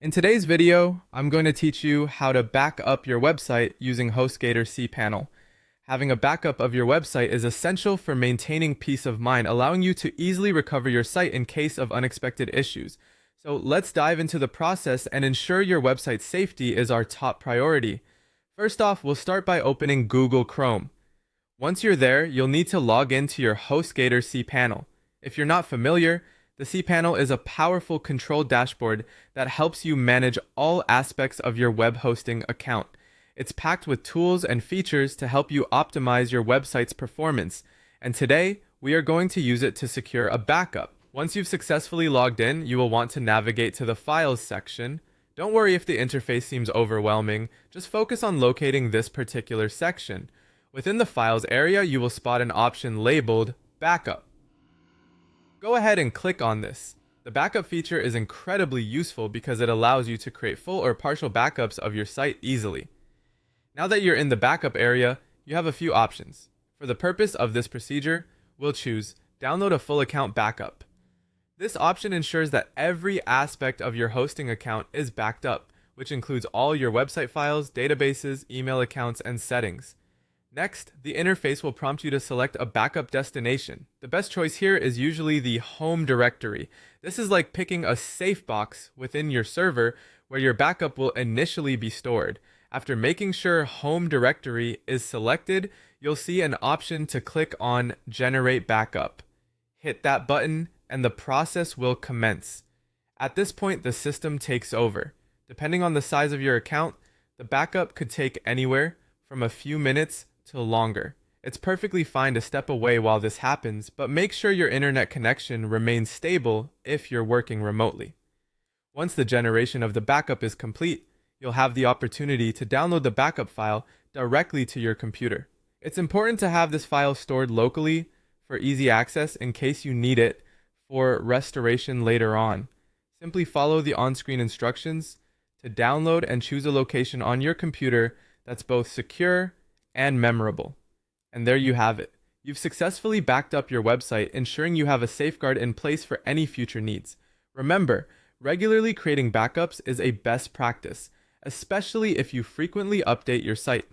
In today's video, I'm going to teach you how to back up your website using HostGator cPanel. Having a backup of your website is essential for maintaining peace of mind, allowing you to easily recover your site in case of unexpected issues. So let's dive into the process and ensure your website's safety is our top priority. First off, we'll start by opening Google Chrome. Once you're there, you'll need to log into your HostGator cPanel. If you're not familiar, the cPanel is a powerful control dashboard that helps you manage all aspects of your web hosting account. It's packed with tools and features to help you optimize your website's performance, and today we are going to use it to secure a backup. Once you've successfully logged in, you will want to navigate to the Files section. Don't worry if the interface seems overwhelming, just focus on locating this particular section. Within the Files area, you will spot an option labeled Backup. Go ahead and click on this. The backup feature is incredibly useful because it allows you to create full or partial backups of your site easily. Now that you're in the backup area, you have a few options. For the purpose of this procedure, we'll choose Download a Full Account Backup. This option ensures that every aspect of your hosting account is backed up, which includes all your website files, databases, email accounts, and settings. Next, the interface will prompt you to select a backup destination. The best choice here is usually the home directory. This is like picking a safe box within your server where your backup will initially be stored. After making sure home directory is selected, you'll see an option to click on Generate Backup. Hit that button and the process will commence. At this point, the system takes over. Depending on the size of your account, the backup could take anywhere from a few minutes to longer. It's perfectly fine to step away while this happens, but make sure your internet connection remains stable if you're working remotely. Once the generation of the backup is complete, you'll have the opportunity to download the backup file directly to your computer. It's important to have this file stored locally for easy access in case you need it for restoration later on. Simply follow the on-screen instructions to download and choose a location on your computer that's both secure and memorable. And there you have it. You've successfully backed up your website, ensuring you have a safeguard in place for any future needs. Remember, regularly creating backups is a best practice, especially if you frequently update your site.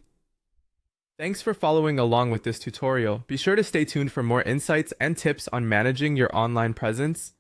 Thanks for following along with this tutorial. Be sure to stay tuned for more insights and tips on managing your online presence.